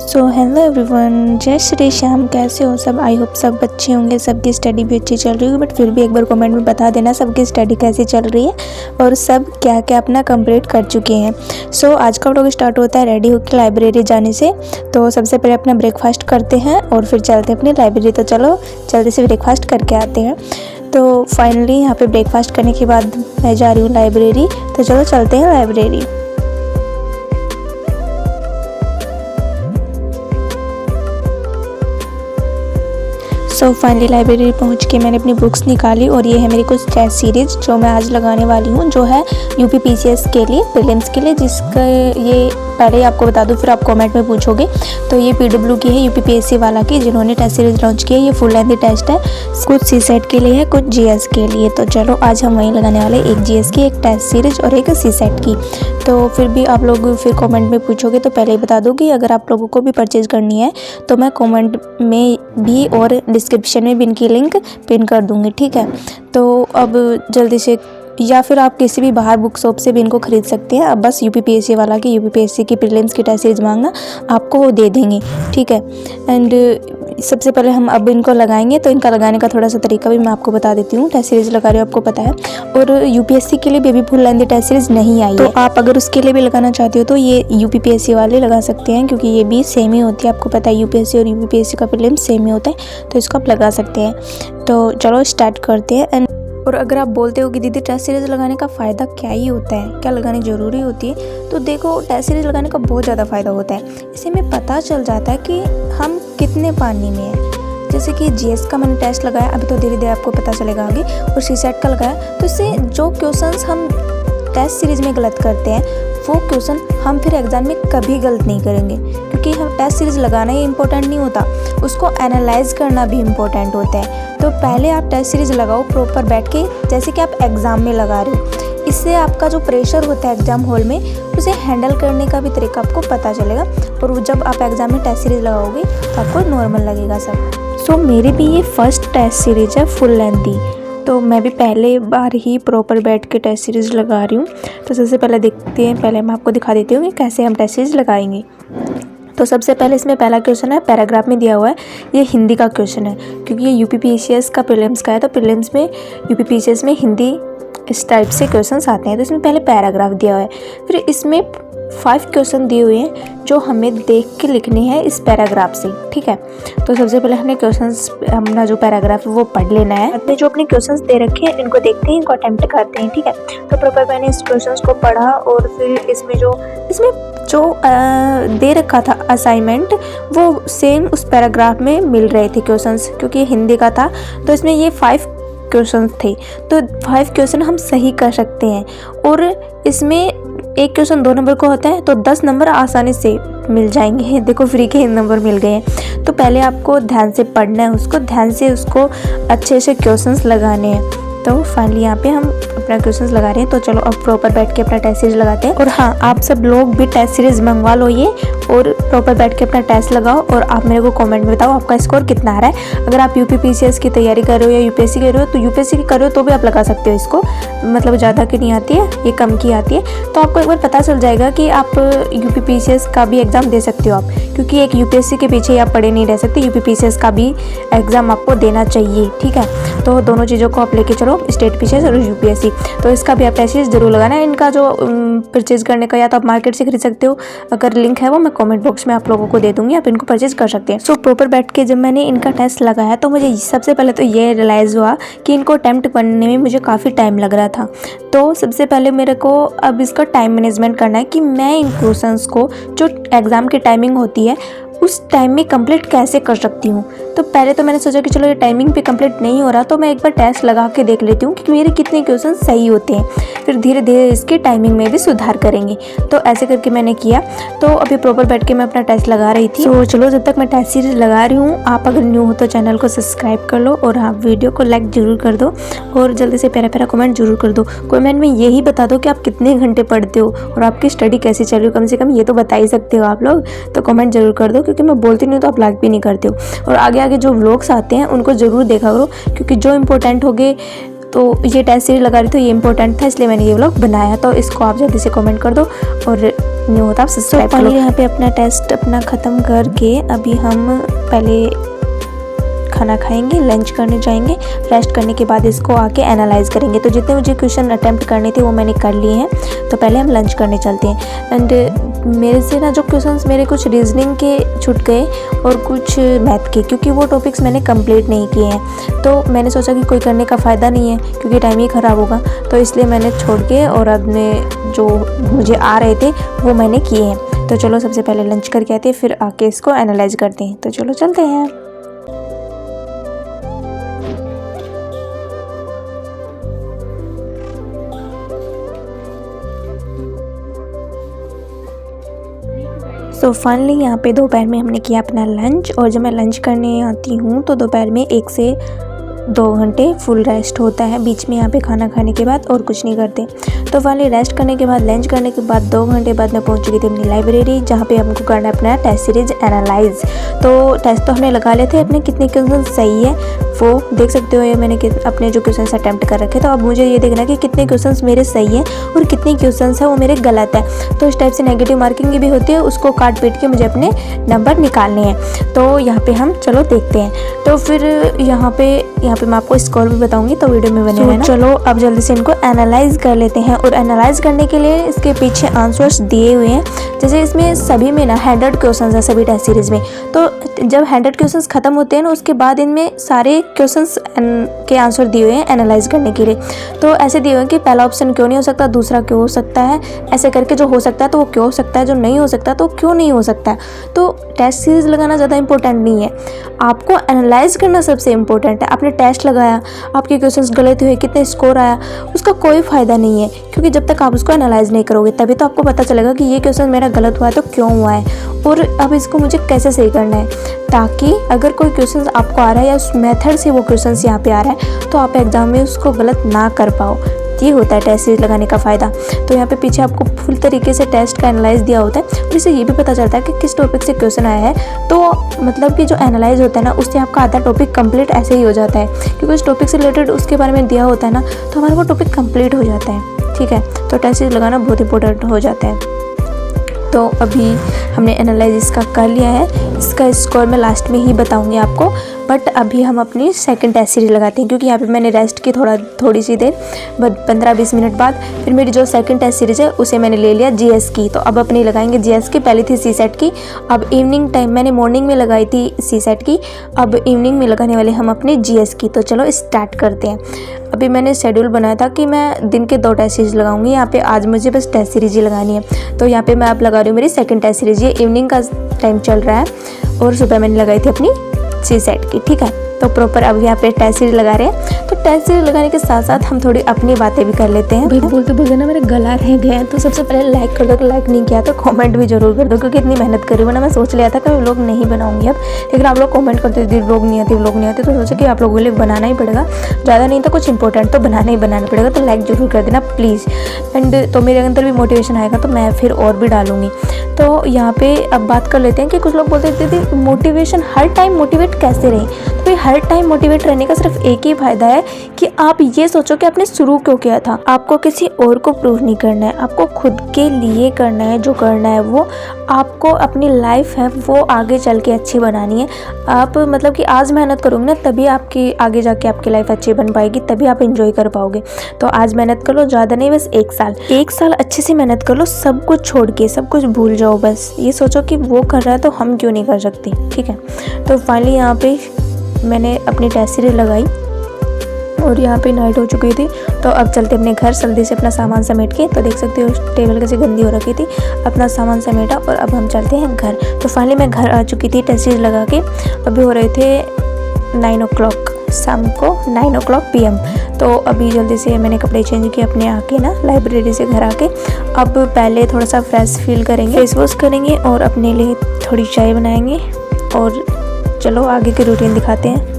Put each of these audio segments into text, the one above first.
So hello everyone, जय श्री श्याम। कैसे हो सब? आई होप सब अच्छे होंगे, सबकी स्टडी भी अच्छी चल रही होगी। बट फिर भी एक बार कमेंट में बता देना सबकी स्टडी कैसी चल रही है और सब क्या क्या अपना कंप्लीट कर चुके हैं। सो आज का व्लॉग स्टार्ट होता है रेडी होकर लाइब्रेरी जाने से। तो सबसे पहले अपना ब्रेकफास्ट करते हैं और फिर चलते हैं अपनी लाइब्रेरी। तो चलो जल्दी से ब्रेकफास्ट करके आते हैं। तो फाइनली यहाँ पे ब्रेकफास्ट करने के बाद मैं जा रही हूँ लाइब्रेरी। तो चलो चलते हैं लाइब्रेरी। सो फाइनली लाइब्रेरी पहुंच के मैंने अपनी बुक्स निकाली और ये है मेरी कुछ टेस्ट सीरीज़ जो मैं आज लगाने वाली हूँ, जो है यूपी पीसीएस के लिए, प्रीलिम्स के लिए, जिसका ये पहले ही आपको बता दूँ फिर आप कमेंट में पूछोगे। तो ये पीडब्ल्यू की है, यूपी पीएससी वाला की, जिन्होंने टेस्ट सीरीज़ लॉन्च की है। ये फुल लेंथ टेस्ट है, कुछ सीसेट के लिए है, कुछ जीएस के लिए। तो चलो आज हम वहीं लगाने वाले, एक जीएस की, एक टेस्ट सीरीज़ और एक सीसेट की। तो फिर भी आप लोग फिर कमेंट में पूछोगे तो पहले ही बता दूँ कि अगर आप लोगों को भी परचेज़ करनी है तो मैं कमेंट में भी और डिस्क्रिप्शन में भी इनकी लिंक पिन कर दूँगी, ठीक है। तो अब जल्दी से, या फिर आप किसी भी बाहर बुक शॉप से भी इनको खरीद सकते हैं। अब बस यूपीपीएससी वाला की, यूपीपीएससी की प्रीलिम्स की टेस्ट सीरीज मांगना, आपको वो दे देंगे, ठीक है। एंड सबसे पहले हम अब इनको लगाएंगे। तो इनका लगाने का थोड़ा सा तरीका भी मैं आपको बता देती हूँ। टेस्ट सीरीज लगा रही हूँ, आपको पता है। और यूपीएससी के लिए भी अभी फुल लेंथ टेस्ट सीरीज नहीं आई है। तो आप अगर उसके लिए भी लगाना चाहते हो तो ये यूपीपीएससी वाले लगा सकते हैं, क्योंकि ये भी सेम ही होती है। आपको पता है यूपीएससी और यूपीपीएससी का प्रीलिम्स सेम ही होता है, तो इसको आप लगा सकते हैं। तो चलो स्टार्ट करते हैं। एंड और अगर आप बोलते हो कि दीदी टेस्ट सीरीज़ लगाने का फ़ायदा क्या ही होता है, क्या लगानी ज़रूरी होती है, तो देखो टेस्ट सीरीज़ लगाने का बहुत ज़्यादा फ़ायदा होता है। इससे हमें पता चल जाता है कि हम कितने पानी में हैं। जैसे कि जीएस का मैंने टेस्ट लगाया, अभी तो धीरे धीरे आपको पता चलेगा आगे, और सीसेट का लगाया। तो इससे जो क्वेश्चंस हम टेस्ट सीरीज़ में गलत करते हैं वो क्वेश्चन हम फिर एग्ज़ाम में कभी गलत नहीं करेंगे, क्योंकि हम टेस्ट सीरीज़ लगाना ही इम्पोर्टेंट नहीं होता, उसको एनालाइज करना भी इम्पोर्टेंट होता है। तो पहले आप टेस्ट सीरीज़ लगाओ प्रॉपर बैठ के, जैसे कि आप एग्ज़ाम में लगा रहे हो। इससे आपका जो प्रेशर होता है एग्ज़ाम हॉल में, उसे हैंडल करने का भी तरीका आपको पता चलेगा। और जब आप एग्ज़ाम में टेस्ट सीरीज़ लगाओगे तो आपको नॉर्मल लगेगा सब। सो मेरी भी ये फर्स्ट टेस्ट सीरीज़ है फुल लेंथी। तो मैं भी पहले बार ही प्रॉपर बैठ के टेस्ट सीरीज़ लगा रही हूँ। तो सबसे पहले देखते हैं, पहले मैं आपको दिखा देती हूँ कि कैसे हम टेस्ट सीरीज़ लगाएंगे। तो सबसे पहले इसमें पहला क्वेश्चन है, पैराग्राफ में दिया हुआ है, ये हिंदी का क्वेश्चन है, क्योंकि ये यूपीपीसीएस का प्रीलिम्स का है। तो प्रीलिम्स में यूपीपीसीएस में हिंदी इस टाइप से क्वेश्चंस आते हैं। तो इसमें पहले पैराग्राफ दिया हुआ है, फिर इसमें 5 क्वेश्चन दिए हुए हैं जो हमें देख के लिखने हैं इस पैराग्राफ से, ठीक है। तो सबसे पहले हमने क्वेश्चंस, अपना जो पैराग्राफ है वो पढ़ लेना है। अपने जो अपने क्वेश्चंस दे रखे हैं इनको देखते हैं, इनको अटेम्प्ट करते हैं, ठीक है। तो प्रॉपर मैंने इस क्वेश्चंस को पढ़ा और फिर इसमें जो दे रखा था असाइनमेंट, वो सेम उस पैराग्राफ में मिल रहे थे क्वेश्चंस, क्योंकि हिंदी का था। तो इसमें ये 5 क्वेश्चन थे, तो 5 क्वेश्चन हम सही कर सकते हैं। और इसमें एक क्वेश्चन 2 नंबर को होता है, तो 10 नंबर आसानी से मिल जाएंगे। देखो फ्री के नंबर मिल गए हैं। तो पहले आपको ध्यान से पढ़ना है, उसको ध्यान से, उसको अच्छे से क्वेश्चंस लगाने हैं। तो फाइनली यहाँ पे हम अपना क्वेश्चंस लगा रहे हैं। तो चलो अब प्रॉपर बैठ के अपना टेस्ट सीरीज लगाते हैं। और हाँ, आप सब लोग भी टेस्ट सीरीज मंगवा लो ये, और प्रॉपर बैठ के अपना टेस्ट लगाओ। और आप मेरे को कमेंट में बताओ आपका स्कोर कितना आ रहा है। अगर आप यूपीपीसीएस की तैयारी कर रहे हो या यूपीएससी कर रहे हो, तो यूपीएससी की कर रहे हो तो भी आप लगा सकते हो इसको, मतलब ज़्यादा की नहीं आती है, ये कम की आती है। तो आपको एक बार पता चल जाएगा कि आप यूपीपीसीएस का भी एग्ज़ाम दे सकते हो आप, क्योंकि एक यूपीएससी के पीछे आप पड़े नहीं रह सकते। यूपीपीसीएस का भी एग्ज़ाम आपको देना चाहिए, ठीक है। तो दोनों चीज़ों को आप लेके चलो, स्टेट पीसीएस और यूपीएससी। तो इसका भी आप टेस्ट सीरीज जरूर लगाना है। इनका जो परचेज़ करने का, या तो आप मार्केट से खरीद सकते हो, अगर लिंक है वो मैं कमेंट बॉक्स में आप लोगों को दे दूंगी, आप इनको परचेज़ कर सकते हैं। सो प्रॉपर बैठ के जब मैंने इनका टेस्ट लगाया तो मुझे सबसे पहले तो ये रियलाइज़ हुआ कि इनको अटेम्प्ट करने में मुझे काफ़ी टाइम लग रहा था। तो सबसे पहले मेरे को अब इसका टाइम मैनेजमेंट करना है कि मैं इन क्वेश्चंस को, जो एग्ज़ाम की टाइमिंग होती है, उस टाइम में कंप्लीट कैसे कर सकती हूँ। तो पहले तो मैंने सोचा कि चलो ये टाइमिंग पे कंप्लीट नहीं हो रहा, तो मैं एक बार टेस्ट लगा के देख लेती हूँ कि मेरे कितने क्वेश्चन सही होते हैं, फिर धीरे धीरे इसके टाइमिंग में भी सुधार करेंगे। तो ऐसे करके मैंने किया। तो अभी प्रॉपर बैठ के मैं अपना टेस्ट लगा रही थी। तो चलो जब तक मैं टेस्ट सीरीज लगा रही हूँ, आप अगर न्यू हो तो चैनल को सब्सक्राइब कर लो, और हाँ वीडियो को लाइक जरूर कर दो, और जल्दी से प्यारा प्यारा कमेंट जरूर कर दो। कमेंट में यही बता दो कि आप कितने घंटे पढ़ते हो और आपकी स्टडी कैसी चल रही हो, कम से कम ये तो बता ही सकते हो आप लोग। तो कमेंट जरूर कर दो, क्योंकि मैं बोलती नहीं तो आप लाइक भी नहीं करते हो। और आगे आगे जो व्लॉग्स आते हैं उनको ज़रूर देखा करो, क्योंकि जो इम्पोर्टेंट हो गए, तो ये टेस्ट सीरीज लगा रही थी, ये इंपॉर्टेंट था, इसलिए मैंने ये व्लॉग बनाया। तो इसको आप जल्दी से कमेंट कर दो और न्यू हो तो आप सब्सक्राइब करो। यहाँ पे अपना टेस्ट अपना ख़त्म करके अभी हम पहले खाना खाएंगे, लंच करने जाएंगे। रेस्ट करने के बाद इसको आके एनालाइज करेंगे। तो जितने मुझे क्वेश्चन अटेम्प्ट करने थे वो मैंने कर लिए हैं। तो पहले हम लंच करने चलते हैं। एंड मेरे से ना जो क्वेश्चंस मेरे कुछ रीजनिंग के छूट गए और कुछ मैथ के, क्योंकि वो टॉपिक्स मैंने कंप्लीट नहीं किए हैं। तो मैंने सोचा कि कोई करने का फ़ायदा नहीं है क्योंकि टाइम ही ख़राब होगा, तो इसलिए मैंने छोड़ के और अपने जो मुझे आ रहे थे वो मैंने किए हैं। तो चलो सबसे पहले लंच करके आते हैं, फिर आके इसको एनालाइज करते हैं। तो चलो चलते हैं। सो फाइनली यहाँ पे दोपहर में हमने किया अपना लंच। और जब मैं लंच करने आती हूँ तो दोपहर में 1 से 2 घंटे फुल रेस्ट होता है। बीच में यहाँ पे खाना खाने के बाद और कुछ नहीं करते। तो फाइनली रेस्ट करने के बाद लंच करने के बाद 2 घंटे बाद मैं पहुँच चुकी थी अपनी लाइब्रेरी, जहाँ पे हमको करना है अपना टेस्ट सीरीज एनालाइज। तो टेस्ट तो हमने लगा लेते हैं, अपने कितने क्वेश्चन सही है वो देख सकते हो। ये मैंने अपने जो क्वेश्चन अटैम्प्ट कर रखे, तो अब मुझे ये देखना है कि कितने क्वेश्चन मेरे सही हैं और कितने क्वेश्चन है वो मेरे गलत है। तो इस टाइप से नेगेटिव मार्किंग भी होती है, उसको काट पीट के मुझे अपने नंबर निकालने हैं। तो यहाँ पे हम चलो देखते हैं। तो फिर यहाँ पे मैं आपको स्कोर भी बताऊंगी, तो वीडियो में बने रहना। चलो अब जल्दी से इनको एनालाइज कर लेते हैं। और एनालाइज करने के लिए इसके पीछे आंसर्स दिए हुए हैं। जैसे इसमें सभी में ना 100 क्वेश्चन है सभी टेस्ट सीरीज में। तो जब 100 क्वेश्चन खत्म होते हैं ना, उसके बाद इनमें सारे क्वेश्चंस के आंसर दिए हुए हैं एनालाइज करने के लिए। तो ऐसे दिए हुए हैं कि पहला ऑप्शन क्यों नहीं हो सकता, दूसरा क्यों हो सकता है, ऐसे करके जो हो सकता है तो वो क्यों हो सकता है, जो नहीं हो सकता तो क्यों नहीं हो सकता है। तो टेस्ट सीरीज लगाना ज़्यादा इंपॉर्टेंट नहीं है, आपको एनालाइज करना सबसे इंपॉर्टेंट है। आपने टेस्ट लगाया, आपके क्वेश्चंस गलत हुए, कितने स्कोर आया, उसका कोई फ़ायदा नहीं है, क्योंकि जब तक आप उसको एनालाइज नहीं करोगे तभी तो आपको पता चलेगा कि ये क्वेश्चन मेरा गलत हुआ है तो क्यों हुआ है और अब इसको मुझे कैसे सही करना है, ताकि अगर कोई क्वेश्चन आपको आ रहा है या उस मेथड से वो क्वेश्चन यहाँ पे आ रहा है तो आप एग्जाम में उसको गलत ना कर पाओ। ये होता है टेस्ट सीरीज लगाने का फ़ायदा। तो यहाँ पे पीछे आपको फुल तरीके से टेस्ट का एनालाइज दिया होता है, और इससे ये भी पता चलता है कि किस टॉपिक से क्वेश्चन आया है। तो मतलब कि जो एनालाइज होता है ना, उससे आपका आधा टॉपिक कंप्लीट ऐसे ही हो जाता है, क्योंकि उस टॉपिक से रिलेटेड उसके बारे में दिया होता है ना, तो हमारा वो टॉपिक कंप्लीट हो जाता है। ठीक है, तो टेस्ट सीरीज लगाना बहुत इंपॉर्टेंट हो जाता है। तो अभी हमने एनालाइज इसका कर लिया है, इसका स्कोर मैं लास्ट में ही बताऊंगी आपको। बट अभी हम अपनी सेकंड टेस्ट सीरीज लगाते हैं, क्योंकि यहाँ पे मैंने रेस्ट की थोड़ी सी देर 15-20 मिनट बाद। फिर मेरी जो सेकंड टेस्ट सीरीज है उसे मैंने ले लिया जीएस की। तो अब अपनी लगाएंगे जीएस की। पहले थी सीसेट की, अब इवनिंग टाइम मैंने मॉर्निंग में लगाई थी सीसेट की, अब इवनिंग में लगाने वाले हम अपने जीएस की। तो चलो स्टार्ट करते हैं। अभी मैंने शेड्यूल बनाया था कि मैं दिन के 2 टेस्ट सीरीज लगाऊंगी। यहाँ पे आज मुझे बस टेस्ट सीरीज ही लगानी है। तो यहाँ पे मैं अब लगा रही हूँ मेरी सेकंड टेस्ट सीरीज। ये इवनिंग का टाइम चल रहा है और सुबह मैंने लगाई थी अपनी सीसेट की। ठीक है, तो प्रॉपर अब यहाँ पे टेस्ट सीरीज लगा रहे हैं। तो टेस्ट सीरीज लगाने के साथ साथ हम थोड़ी अपनी बातें भी कर लेते हैं। भाई बोलते बोलते ना मेरे गला रह गए हैं, तो सबसे पहले लाइक कर दो, लाइक नहीं किया तो कमेंट भी जरूर कर दो, क्योंकि इतनी मेहनत करी। वरना मैं सोच लिया था कि व्लॉग नहीं बनाऊंगी अब, लेकिन आप लोग कमेंट करते थे व्लॉग नहीं आती, तो सोचा कि आप लोगों के लिए बनाना ही पड़ेगा। ज़्यादा नहीं तो कुछ इंपॉर्टेंट तो बनाना पड़ेगा। तो लाइक जरूर कर देना प्लीज़। एंड तो मेरे अंदर भी मोटिवेशन आएगा तो मैं फिर और भी डालूंगी। तो यहाँ पे अब बात कर लेते हैं कि कुछ लोग बोलते थे मोटिवेशन हर टाइम मोटिवेट कैसे रहें। तो भाई हर टाइम मोटिवेट रहने का सिर्फ एक ही फ़ायदा है कि आप ये सोचो कि आपने शुरू क्यों किया था। आपको किसी और को प्रूव नहीं करना है, आपको खुद के लिए करना है। जो करना है वो आपको अपनी लाइफ है वो आगे चल के अच्छी बनानी है। आप मतलब कि आज मेहनत करोगे ना, तभी आपकी आगे जाके आपकी लाइफ अच्छी बन पाएगी, तभी आप एंजॉय कर पाओगे। तो आज मेहनत कर लो, ज़्यादा नहीं, बस 1 साल अच्छे से मेहनत कर लो, सब कुछ छोड़ के सब कुछ भूल जाओ। बस ये सोचो कि वो कर रहा है तो हम क्यों नहीं कर सकते। ठीक है, तो फाइनली यहाँ पे मैंने अपनी टेस्ट सीरीज लगाई और यहाँ पे नाइट हो चुकी थी। तो अब चलते अपने घर जल्दी से अपना सामान समेट के। तो देख सकते हो टेबल कैसे गंदी हो रखी थी, अपना सामान समेटा और अब हम चलते हैं घर। तो फाइनली मैं घर आ चुकी थी टेस्ट सीरीज लगा के। अभी हो रहे थे 9 o'clock शाम को, 9 o'clock PM। तो अभी जल्दी से मैंने कपड़े चेंज किए अपने आके ना लाइब्रेरी से घर आके। अब पहले थोड़ा सा फ्रेश फील करेंगे, फेस वॉश करेंगे और अपने लिए थोड़ी चाय बनाएंगे। और चलो आगे की रूटीन दिखाते हैं।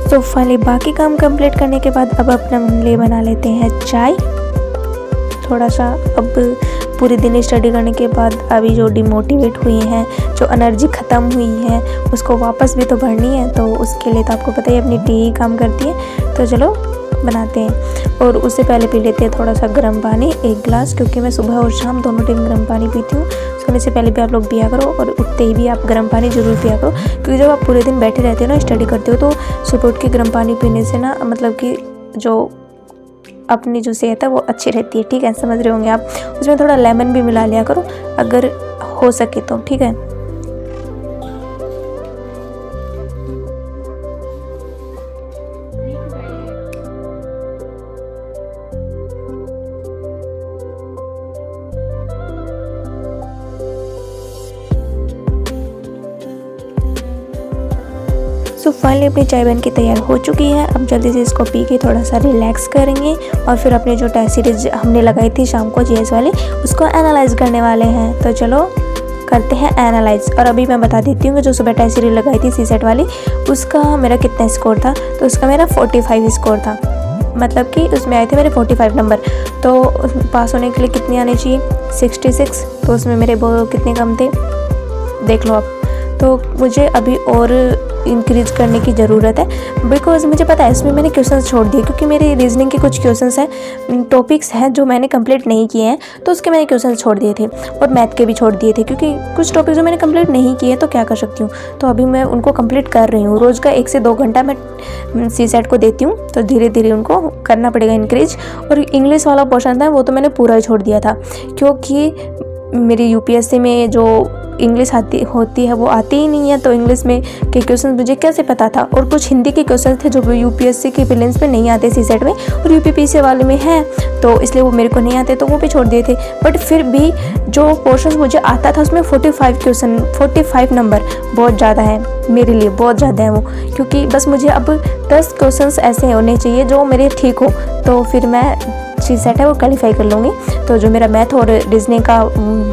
तो फाइनली बाकी काम कंप्लीट करने के बाद अब अपना लिए बना लेते हैं चाय। थोड़ा सा अब पूरे दिन स्टडी करने के बाद अभी जो डिमोटिवेट हुई हैं, जो एनर्जी ख़त्म हुई है, उसको वापस भी तो भरनी है। तो उसके लिए तो आपको पता ही अपनी टी ही काम करती है। तो चलो बनाते हैं। और उससे पहले पी लेते हैं थोड़ा सा गर्म पानी, 1 गिलास, क्योंकि मैं सुबह और शाम दोनों टाइम गर्म पानी पीती हूँ। सोने से पहले भी आप लोग पिया करो और उठते ही भी आप गर्म पानी ज़रूर पिया करो, क्योंकि जब आप पूरे दिन बैठे रहते हो ना, स्टडी करते हो, तो सुबह उठ के गर्म पानी पीने से ना मतलब कि जो अपनी जो सेहत है वो अच्छी रहती है। ठीक है, समझ रहे होंगे आप। उसमें थोड़ा लेमन भी मिला लिया करो अगर हो सके तो, ठीक है। सो फाइनली अपनी चाय बन के तैयार हो चुकी है। अब जल्दी से इसको पी के थोड़ा सा रिलैक्स करेंगे और फिर अपनी जो टेस्ट सीरीज हमने लगाई थी शाम को जीएस वाली, उसको एनालाइज करने वाले हैं। तो चलो करते हैं एनालाइज। और अभी मैं बता देती हूँ कि जो सुबह टेस्ट सीरीज लगाई थी सीसेट वाली, उसका मेरा कितना स्कोर था। तो उसका मेरा 45 स्कोर था, मतलब कि उसमें आए थे मेरे 45 नंबर। तो पास होने के लिए कितने आने चाहिए, 66। तो उसमें मेरे वो कितने कम थे देख लो आप। तो मुझे अभी और इंक्रीज करने की ज़रूरत है, बिकॉज मुझे पता है इसमें मैंने क्वेश्चंस छोड़ दिए, क्योंकि मेरी रीजनिंग के कुछ क्वेश्चंस हैं, टॉपिक्स हैं जो मैंने कंप्लीट नहीं किए हैं, तो उसके मैंने क्वेश्चंस छोड़ दिए थे। और मैथ के भी छोड़ दिए थे, क्योंकि कुछ टॉपिक जो मैंने कंप्लीट नहीं किए तो क्या कर सकती हूँ। तो अभी मैं उनको कंप्लीट कर रही हूँ। रोज़ का 1 से 2 घंटा मैं सीसेट को देती हूँ, तो धीरे धीरे उनको करना पड़ेगा इंक्रीज। और इंग्लिश वाला पोर्शन था वो तो मैंने पूरा ही छोड़ दिया था, क्योंकि मेरी यूपीएससी में जो इंग्लिश होती है वो आती ही नहीं है। तो इंग्लिश में के क्वेश्चन मुझे कैसे पता था। और कुछ हिंदी के क्वेश्चन थे जो यूपीएससी के प्रीलिम्स में नहीं आते सीसेट में, और यूपीपीसी वाले में हैं, तो इसलिए वो मेरे को नहीं आते, तो वो भी छोड़ दिए थे। बट फिर भी जो पोर्शन मुझे आता था उसमें 45 नंबर बहुत ज़्यादा है मेरे लिए, बहुत ज़्यादा है वो। क्योंकि बस मुझे अब 10 क्वेश्चन ऐसे होने चाहिए जो मेरे ठीक हो, तो फिर मैं सीसेट है वो क्वालिफाई कर लूँगी। तो जो मेरा मैथ और रीजनिंग का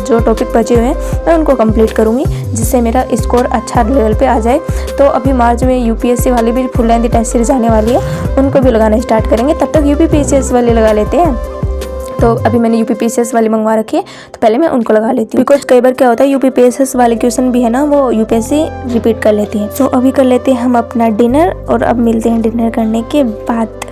जो टॉपिक बचे हुए हैं मैं उनको कंप्लीट करूँगी, जिससे मेरा स्कोर अच्छा लेवल पे आ जाए। तो अभी मार्च में यूपीएससी वाली भी फुल लेंथ टेस्ट सीरीज आने वाली है, उनको भी लगाना स्टार्ट करेंगे। तब तक यूपीपीसीएस वाली लगा लेते हैं। तो अभी मैंने यूपीपीसीएस वाली मंगवा रखी है, तो पहले मैं उनको लगा लेती हूँ, बिकॉज कई बार क्या होता है यूपीपीसीएस वाले क्वेश्चन भी है ना, वो यूपीएससी रिपीट कर लेती है। तो अभी कर लेते हैं हम अपना डिनर, और अब मिलते हैं डिनर करने के बाद।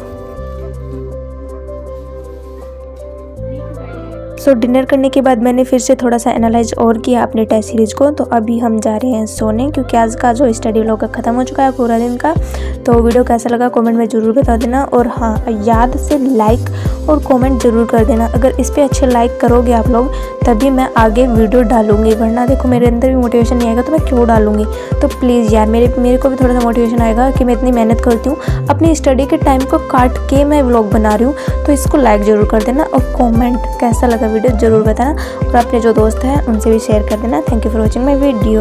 सो डिनर करने के बाद मैंने फिर से थोड़ा सा एनालाइज और किया अपने टेस्ट सीरीज को। तो अभी हम जा रहे हैं सोने, क्योंकि आज का जो स्टडी व्लॉग ख़त्म हो चुका है पूरा दिन का। तो वीडियो कैसा लगा कमेंट में ज़रूर बता देना, और हाँ याद से लाइक और कमेंट ज़रूर कर देना। अगर इस पर अच्छे लाइक करोगे आप लोग तभी मैं आगे वीडियो डालूंगी, वरना देखो मेरे अंदर भी मोटिवेशन नहीं आएगा तो मैं क्यों डालूंगी। तो प्लीज़ यार मेरे को भी थोड़ा सा मोटिवेशन आएगा कि मैं इतनी मेहनत करती हूँ, अपनी स्टडी के टाइम को काट के मैं व्लॉग बना रही हूँ। तो इसको लाइक ज़रूर कर देना, और कमेंट कैसा लगा वीडियो ज़रूर बताना, और अपने जो दोस्त हैं उनसे भी शेयर कर देना। Thank you for watching my video.